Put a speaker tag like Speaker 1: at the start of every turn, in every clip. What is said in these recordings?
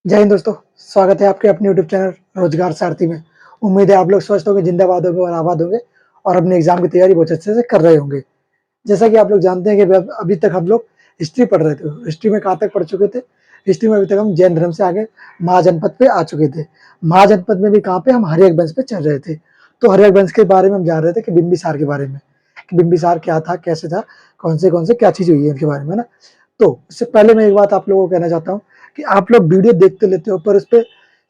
Speaker 1: जय हिंद दोस्तों, स्वागत है आपके अपने यूट्यूब चैनल रोजगार सारथी में। उम्मीद है आप लोग स्वस्थ होंगे, जिंदाबाद होंगे और आबाद होंगे और अपने एग्जाम की तैयारी बहुत अच्छे से कर रहे होंगे। जैसा कि आप लोग जानते हैं कि अभी तक हम लोग हिस्ट्री पढ़ रहे थे। हिस्ट्री में कहाँ तक पढ़ चुके थे? हिस्ट्री में अभी तक हम जैन धर्म से आगे महाजनपद पे आ चुके थे। महाजनपद में भी कहाँ पे हम हर्यक वंश पे चल रहे थे। तो हर्यक वंश के बारे में हम जान रहे थे कि बिंबिसार के बारे में, कि बिंबिसार क्या था, कैसे था, कौन से क्या चीज हुई है उनके बारे में ना। तो इससे पहले मैं एक बात आप लोगों को कहना चाहता हूँ कि आप लोग वीडियो देखते लेते हो पर उस पर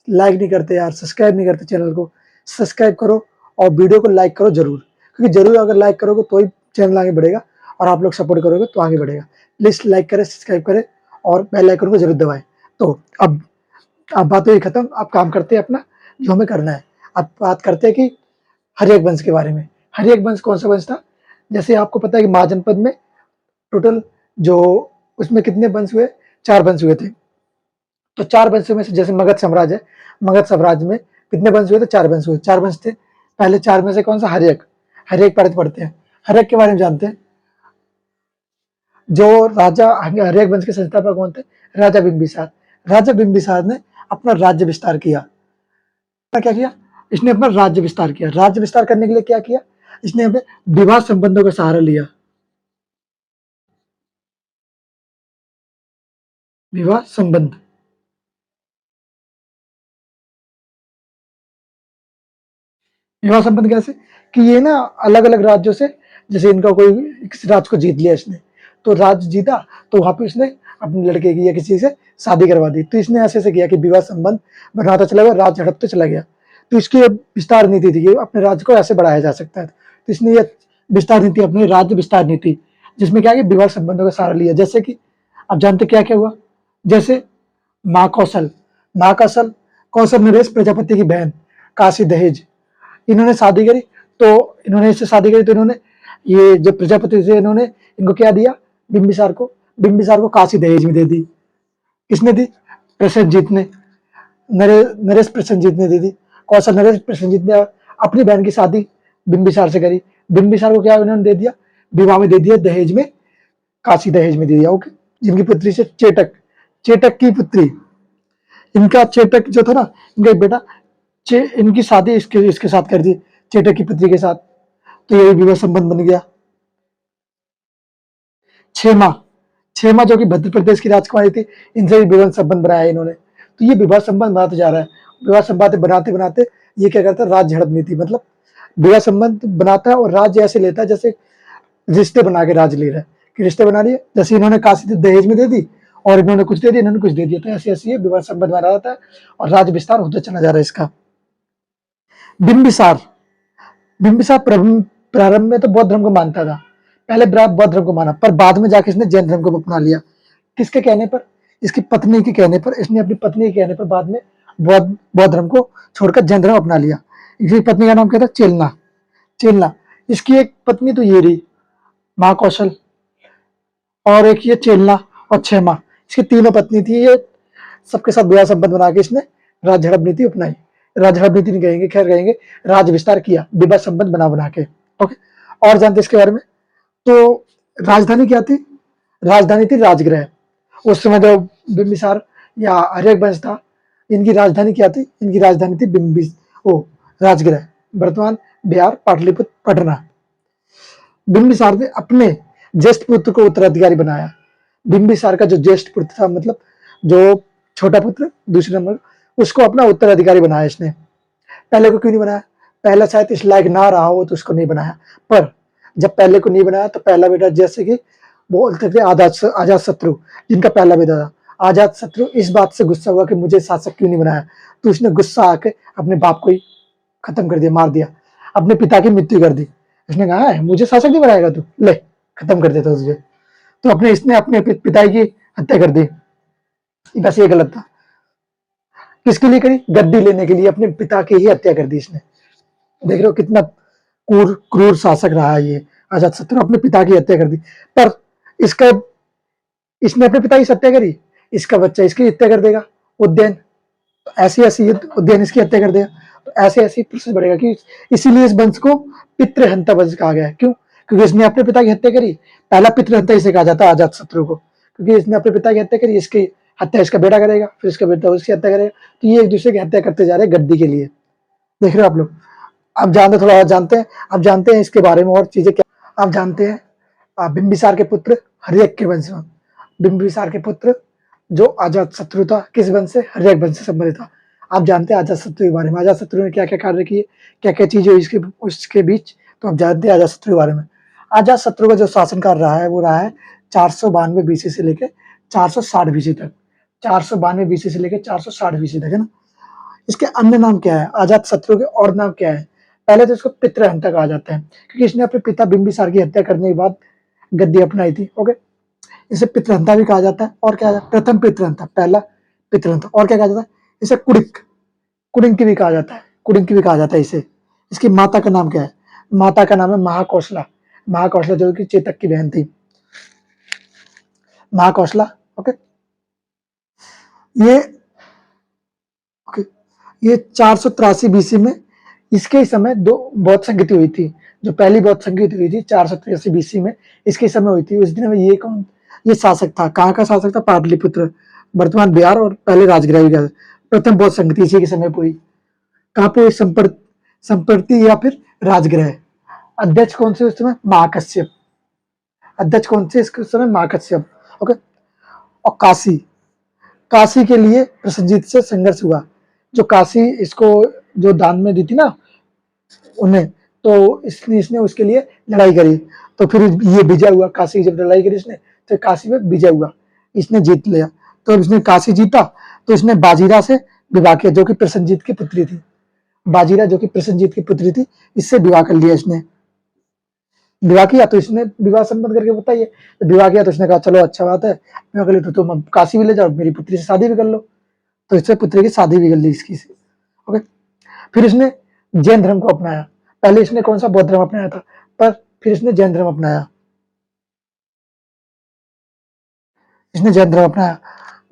Speaker 1: लाइक नहीं करते यार, सब्सक्राइब नहीं करते। चैनल को सब्सक्राइब करो और वीडियो को लाइक करो जरूर, क्योंकि जरूर अगर लाइक करोगे तो ही चैनल आगे बढ़ेगा और आप लोग सपोर्ट करोगे तो आगे बढ़ेगा। प्लीज लाइक करें, सब्सक्राइब करें और बेल आइकन को जरूर दबाएं। तो अब बात हुई खत्म, अब काम करते हैं अपना जो हमें करना है। अब बात करते हैं कि हर्यक वंश के बारे में। हर्यक वंश कौन सा वंश था? जैसे आपको पता है कि महाजनपद में टोटल जो उसमें कितने वंश हुए? 4 वंश हुए थे। तो 4 वंशों में से जैसे मगध साम्राज्य है, मगध साम्राज्य में कितने वंश हुए थे? 4 वंश हुए। 4 वंश थे। पहले 4 में से कौन सा? हर्यक। हर्यक पढ़ते हैं। हर्यक के बारे में जानते हैं। जो राजा हर्यक वंश के संस्थापक कौन थे? राजा बिंबिसार। राजा बिंबिसार ने अपना राज्य विस्तार किया। क्या किया? इसने अपना राज्य विस्तार किया। राज्य विस्तार करने के लिए क्या किया? इसने अपने विवाह संबंधों का सहारा लिया। विवाह संबंध, विवाह संबंध कैसे? कि ये ना अलग अलग राज्यों से, जैसे इनका कोई किसी राज्य को जीत लिया इसने, तो राज्य जीता तो वहां पे इसने अपने लड़के की या किसी से शादी करवा दी। तो इसने ऐसे किया कि विवाह संबंध बनाता चला गया, राज्य हड़पते चला गया। तो इसकी विस्तार नीति थी कि अपने राज्य को ऐसे बढ़ाया जा सकता है। तो इसने ये विस्तार नीति, अपनी राज्य विस्तार नीति, जिसमें क्या है, विवाह संबंधों का सहारा लिया। जैसे कि आप जानते क्या क्या हुआ? जैसे महाकौशल, महाकौशल कौशल नरेश प्रजापति की बहन काशी दहेज, इन्होंने शादी करी। तो इन्होंने इससे शादी करी तो इन्होंने ये जो प्रजापति थे इन्होंने इनको क्या दिया? बिंबिसार को काशी दहेज में दे दी। किसने दी? प्रसेनजीत ने, नरेश प्रसेनजीत ने दे दी। कौशल नरेश प्रसेनजीत ने अपनी बहन की शादी बिंबिसार से करी। बिंबिसार को क्या उन्होंने दे दिया? विवाह में दे दिया, दहेज में, काशी दहेज में दे दिया। ओके। जिनकी पुत्री से चेटक, चेटक की पुत्री, इनका चेटक जो था ना, इनका बेटा, इनकी शादी इसके साथ कर दी, चेटक की पुत्री के साथ। तो ये विवाह संबंध बन गया। छेमा, छेमा जो कि मध्य प्रदेश की राजकुमारी थी, इनसे भी विवाह संबंध बनाया इन्होंने। तो ये विवाह संबंध बनाते जा रहा है। विवाह संबंध बनाते बनाते ये क्या करता है? राज्य हड़प नीति, मतलब विवाह संबंध बनाता है और राज्य ऐसे लेता है जैसे रिश्ते बना के राज्य ले रहा है, कि रिश्ते बना लिए। जैसे इन्होंने काशी दहेज में दे दी और इन्होंने कुछ दे दिया, इन्होंने कुछ दे दिया। तो ऐसे ऐसे ये विवाह संबंध बना जाता है और राज्य विस्तार होता चला जा रहा है इसका। बिंबिसार, बिंबिसार प्रारंभ में तो बौद्ध धर्म को मानता था। पहले बौद्ध धर्म को माना, पर बाद में जाके इसने जैन धर्म को अपना लिया। किसके कहने पर? इसकी पत्नी के कहने पर। इसने अपनी पत्नी के कहने पर बाद में बौद्ध धर्म को छोड़कर जैन धर्म अपना लिया। इसकी पत्नी का नाम क्या था? चेलना। चेलना। इसकी एक पत्नी तो ये रही महाकौशल, और एक ये चेलना और छेमा, इसकी तीनों पत्नी थी। ये सबके साथ विवाह संबंध बना के इसने राज्य हड़प नीति अपनाई। राज्य हड़प नीति नहीं कहेंगे, खैर कहेंगे राज्य विस्तार किया, विवाह संबंध बना के। ओके। और जानते इसके बारे में? तो राजधानी क्या थी? राजधानी थी राजगृह। उस समय जो बिंबिसार या हर्यक वंश था, इनकी राजधानी क्या थी? इनकी राजधानी थी राजगृह, वर्तमान बिहार, पाटलिपुत्र, पटना। बिंबिसार ने अपने ज्येष्ठ पुत्र को उत्तराधिकारी बनाया। बिंबिसार का जो ज्येष्ठ पुत्र था, मतलब जो छोटा पुत्र दूसरे नंबर, उसको अपना उत्तराधिकारी बनाया इसने। पहले को क्यों नहीं बनाया? पहला शायद इस लायक ना रहा हो तो उसको नहीं बनाया। पर जब पहले को नहीं बनाया तो पहला बेटा, जैसे कि बोलते थे आजाद शत्रु, जिनका पहला बेटा था, आजाद शत्रु इस बात से गुस्सा हुआ कि मुझे शासक क्यों नहीं बनाया। तो उसने गुस्सा आके अपने बाप को ही खत्म कर दिया, मार दिया, अपने पिता की मृत्यु कर दी। उसने कहा है मुझे शासक नहीं बनाएगा तू, ले खत्म कर देता तुझे। तो इसने अपने पिता की हत्या कर दी। बस ये गलत था। किसके लिए करी? गद्दी लेने के लिए अपने पिता की ही हत्या कर दी इसने। देख रहे हो कितना क्रूर शासक रहा है ये अजात शत्रु, अपने पिता की हत्या कर दी। पर इसका इसने अपने पिता की हत्या करी, इसका बच्चा इसकी हत्या कर देगा, उद्यन। तो ऐसी ऐसी उद्यन इसकी हत्या कर देगा। तो ऐसे ऐसी प्रोसेस बढ़ेगा कि इसीलिए इस वंश को पितृहंता वंश कहा गया है। क्यों? क्योंकि इसने अपने पिता की हत्या करी। पहला पितृहंता इसे कहा जाता है, अजात शत्रु को, क्योंकि इसने अपने पिता की हत्या करी, इसकी हत्या इसका बेटा करेगा, फिर इसका बेटा उसकी हत्या करेगा, तो ये एक दूसरे की हत्या करते जा रहे हैं गद्दी के लिए। देख रहे हो आप लोग। आप जानते थोड़ा और जानते हैं, आप जानते हैं इसके बारे में और चीजें क्या आप जानते हैं? बिंबिसार के पुत्र हर्यक के वंश में, बिंबिसार के पुत्र जो अजात शत्रु था, किस वंश से? हर्यक वंश से संबंधित था। आप जानते हैं अजात शत्रु के बारे में, अजात शत्रु ने क्या क्या कार्य किए, क्या क्या चीजें इसके उसके बीच, तो आप जानते हैं अजात शत्रु के बारे में। अजात शत्रु का जो शासनकाल रहा है वो रहा है 492 बीसी से लेकर 460 बीसी तक, 492 बीसी से लेकर 460 बीसी तक, है ना। इसके अन्य नाम क्या है? अजात शत्रु के और नाम क्या है? पहले तो इसको पितृहंता कहा जाता है, क्योंकि इसने अपने पिता बिंबिसार की हत्या करने के बाद गद्दी अपनाई थी। ओके, इसे पितृहंता भी कहा जाता है। और क्या? प्रथम पितृहंता, पहला पितृहंता। और क्या कहा जाता है इसे? कुड़िक, कुड़िंकी भी कहा जाता है, कुड़िंकी भी कहा जाता है इसे। इसकी माता का नाम क्या है? माता का नाम है महाकौशला, महाकौशला जो कि चेतक की बहन थी, महाकौशला। ओके, ये ओके, ये 483 बीसी में इसके समय दो बौद्ध संगति हुई थी। जो पहली बौद्ध संगति हुई थी 483 बीसी में, इसके समय हुई थी। उस दिन में ये कौन, ये शासक था, कहाँ का शासक था? पाटलिपुत्र, वर्तमान बिहार, और पहले राजगृह भी। प्रथम बौद्ध संगति इसी के समय हुई। कहाँ पे? संपर्ति या फिर राजगृह। अध्यक्ष कौन से उस समय? महाकश्यप। अध्यक्ष कौन से इसके समय? महाकश्यप। ओके, और काशी, काशी के लिए प्रसन्नजीत से संघर्ष हुआ। जो काशी इसको जो दान में दी थी ना उन्हें, तो इसने इसने उसके लिए लड़ाई करी, तो फिर ये विजय हुआ। काशी जब लड़ाई करी इसने, तो काशी में विजय हुआ, इसने जीत लिया। तो इसने काशी जीता, तो इसने बाजीरा से विवाह किया, जो कि प्रसन्नजीत की पुत्री थी। बाजीरा जो कि प्रसन्नजीत की पुत्री थी, इससे विवाह कर लिया इसने। विवाह किया तो इसने विवाह संबंध करके बताइए, तो विवाह किया तो इसने कहा चलो अच्छा बात है, मैं कर तो तुम काशी भी ले जाओ, मेरी पुत्री से शादी भी कर लो। तो इससे पुत्री की शादी भी कर ली इसकी से। ओके, फिर इसने जैन धर्म को अपनाया। पहले इसने कौन सा? बौद्ध धर्म अपनाया था, पर फिर इसने जैन धर्म अपनाया। इसने जैन धर्म अपनाया।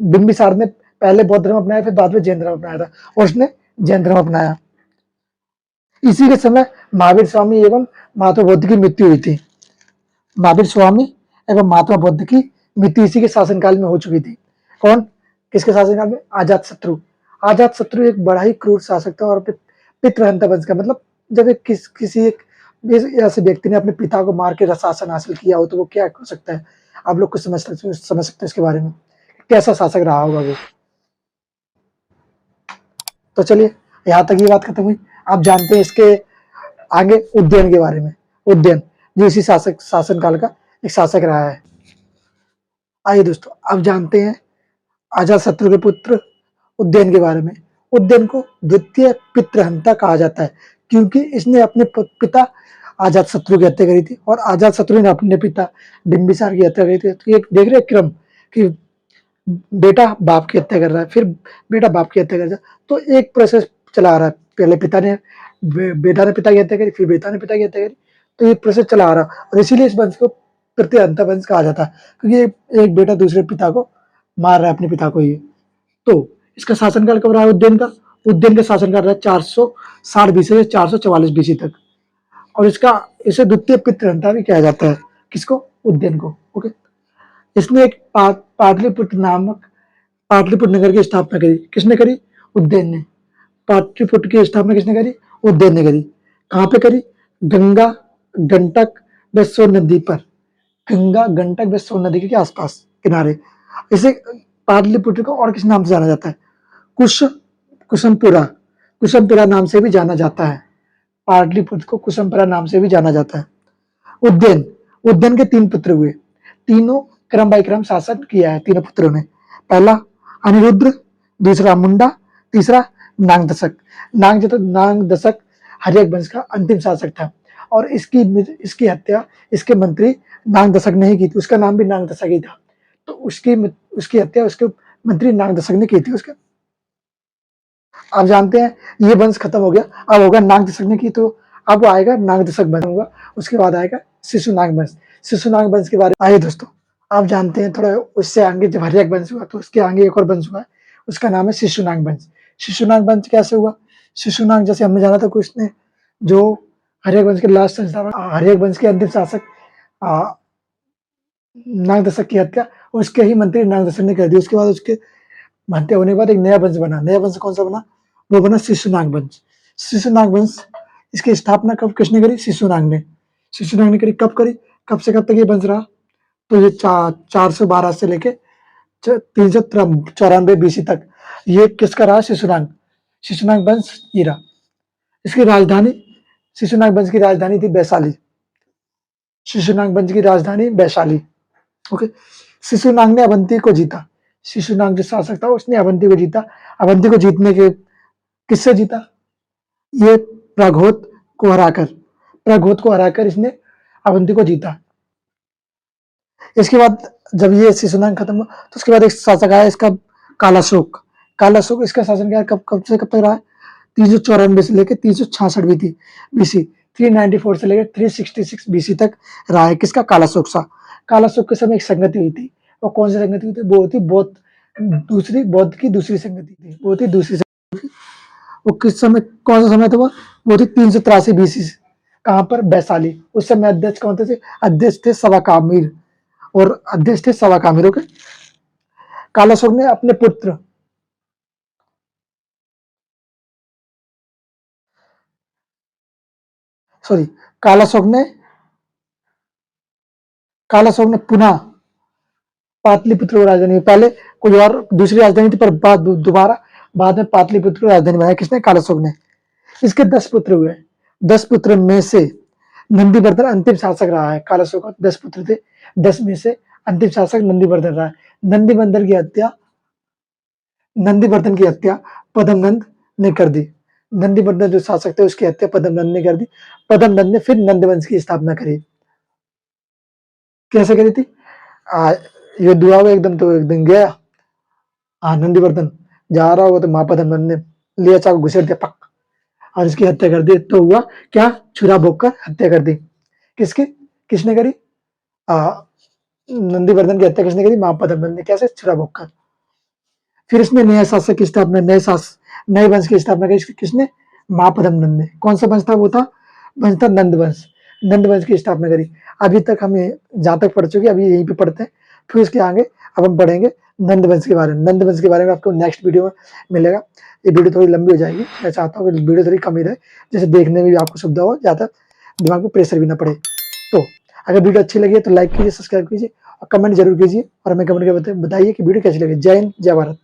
Speaker 1: बिंबिसार ने पहले बौद्ध धर्म अपनाया, फिर बाद में जैन धर्म अपनाया था, और इसने जैन धर्म अपनाया। इसी के समय महावीर स्वामी एवं महात्मा बुद्ध की मृत्यु हुई थी। महावीर स्वामी एवं महात्मा बुद्ध की मृत्यु इसी के शासनकाल में हो चुकी थी। कौन? किसके शासनकाल में? अजात शत्रु। अजात शत्रु एक बड़ा ही क्रूर शासक था, और पितृहंता वंश का मतलब जब एक किसी एक ऐसे व्यक्ति ने अपने पिता को मार के शासन हासिल किया हो, तो वो क्या हो सकता है? आप लोग कुछ समझ सकते हैं इसके बारे में, कैसा शासक रहा होगा वो। तो चलिए, यहाँ तक ये बात खत्म हुई। आप जानते हैं इसके आगे उद्यन के बारे में। उद्यन जो इसी शासन काल का एक शासक रहा है। आइए दोस्तों, आप जानते हैं अजात शत्रु के पुत्र उद्यन के बारे में। उद्यन को द्वितीय पितृहंता कहा जाता है, क्योंकि इसने अपने पिता अजात शत्रु की हत्या करी थी, और अजात शत्रु ने अपने पिता बिंबिसार की हत्या करी थी। तो ये देख रहे क्रम कि बेटा बाप की हत्या कर रहा है, फिर बेटा बाप की हत्या कर रहा है, तो एक प्रोसेस चला आ रहा है। पहले पिता ने बेटा ने पिता की हत्या करी, फिर बेटा ने पिता की हत्या करी, तो ये प्रोसेस चला आ रहा है। और इसीलिए इस वंश को तृतीयहंता वंश कहा जाता है, क्योंकि एक बेटा दूसरे पिता को मार रहा है, अपने पिता को। ये तो इसका शासनकाल कब रहा है उज्जैन का? उज्जैन का शासनकाल रहा है 460 बीसी से 444 बीसी तक, और इसका इसे द्वितीय पितृहंता भी कहा जाता है। किसको? उज्जैन को। ओके, इसने एक पाटलिपुत्र नामक पाटलिपुत्र नगर की स्थापना करी। किसने करी? उज्जैन ने। पाटलिपुत्र की स्थापना किसने करी? उज्जैन ने करी। कहाँ पे करी? गंगा, गंडक व सोन नदी पर, गंगा, गंडक व सोन नदी के आसपास किनारे। इसे पाटलिपुत्र को और किस नाम से जाना जाता है? कुश कुशमपुरा, कुशमपुरा नाम से भी जाना जाता है। पाटलिपुत्र को कुशमपुरा नाम से भी जाना जाता है। उज्जैन, उज्जैन के 3 पुत्र हुए। तीनों क्रम बाय क्रम शासन किया है तीनों पुत्रों ने। पहला अनिरुद्ध, दूसरा मुंडा, तीसरा नागदशक। नागदशक हर्यक वंश का अंतिम शासक था, और इसकी हत्या इसके मंत्री नागदशक ने ही की थी। उसका नाम भी नागदशक ही था, तो उसकी हत्या उसके मंत्री नागदशक ने की थी। उसके आप जानते हैं ये वंश खत्म हो गया, अब होगा नागदशक ने की, तो अब आएगा नागदशक वंश होगा, उसके बाद आएगा शिशुनाग वंश। शिशुनाग वंश के बारे में आइए दोस्तों, आप जानते हैं थोड़ा उससे आगे जब हर्यक वंश हुआ, तो उसके आगे एक और वंश हुआ, उसका नाम है शिशुनाग वंश। शिशुनाग वंश कैसे हुआ? शिशुनाग जैसे हमने जाना था कुछ ने, जो हर्यक वंश के लास्ट संस्थापक, हर्यक वंश के अंतिम शासक नागदशक की हत्या उसके ही मंत्री नागदशक ने कर दी। उसके बाद उसके मानते होने के बाद एक नया वंश बना। नया वंश कौन सा बना? वो बना शिशुनाग वंश। शिशुनाग वंश, इसकी स्थापना कब किसने करी? शिशुनाग ने। शिशुनाग ने करी। कब करी? कब से कब तक ये वंश रहा? तो ये 412 से लेके 394 बीसी तक ये किसका रहा? शिशुनाग। शिशुनाग वंश ये रहा। इसकी राजधानी, शिशुनाग वंश की राजधानी थी वैशाली। शिशुनाग वंश की राजधानी वैशाली। ओके। शिशुनाग ने अवंती को जीता। शिशुनाग जो शासक था उसने अवंती को जीता। अवंती को जीतने के किससे जीता? ये प्रघोत को हराकर। प्रघोत को हराकर इसने अवंती को जीता। इसके बाद जब ये शिशुनाग खत्म हुआ तो उसके बाद एक शासक आया इसका कालाशोक। कालाशोक इसका शासन क्या कब कब से कब तक रहा? 394 से लेकर 366 बीसी, 394 से लेकर 366 बीसी तक रहा है। किसका? कालाशोक सा। कालाशोक के समय एक संगति हुई थी। वो कौन सी संगति हुई थी? वो थी बौद्ध की दूसरी संगति थी। वो थी दूसरी संगति। वो किस समय, कौन सा समय था वो थी 383 बीसी। कहां पर? वैशाली। उस समय अध्यक्ष कौन थे? अध्यक्ष थे सवाकामिर, और अध्यक्ष थे सवाकामिरों के। कालाशोक ने अपने पुत्र सॉरी कालाशोक ने पुनः पाटलिपुत्र को राजधानी, पहले कोई और दूसरी राजधानी थी पर दोबारा बाद में पाटलिपुत्र को राजधानी बनाया। किसने? कालाशोक ने। इसके 10 पुत्र हुए। 10 पुत्र में से नंदीवर्धन अंतिम शासक रहा है। कालाशोक का 10 पुत्र थे, 10 में से अंतिम शासक नंदीवर्धन रहा है। नंदीवर्धन की हत्या पद्मनंद ने कर दी। नंदीवर्धन जो शासक थे उसकी हत्या पद्मनंद ने कर दी। पद्मनंद ने फिर नंदवंश की स्थापना करी। कैसे करी थी? युद्ध हुआ हुआ एकदम, तो एक दिन गया नंदीवर्धन जा रहा होगा तो माँ पद्मनंद ने लिया चाकू घुसेड़ दिया पक, और इसकी हत्या कर दी। तो हुआ क्या? छुरा भोंक कर हत्या कर दी। किसकी? किसने करी? नंदीवर्धन की हत्या किसने करी? माँ पद्मनंद ने। कैसे? छुरा भोंक कर। फिर इसने नया शासक की स्थापना, नए वंश की स्थापना की। किसने? माँ पद्मनंद ने। कौन सा वंश था? वो था वंश था नंद वंश। नंद वंश की स्थापना करी। अभी तक हमें जहां तक पढ़ चुके अभी यहीं पे पढ़ते हैं। फिर इसके आगे अब हम पढ़ेंगे नंद वंश के बारे में। नंद वंश के बारे में आपको नेक्स्ट वीडियो में मिलेगा। ये वीडियो थोड़ी लंबी हो जाएगी, मैं चाहता हूँ कि वीडियो थोड़ी कम ही रहे, जैसे देखने में भी आपको सुविधा हो, ज्यादा दिमाग में प्रेशर भी ना पड़े। तो अगर वीडियो अच्छी लगी है तो लाइक कीजिए, सब्सक्राइब कीजिए और कमेंट जरूर कीजिए, और हमें कमेंट करके बताइए कि वीडियो कैसी लगी। जय हिंद, जय भारत।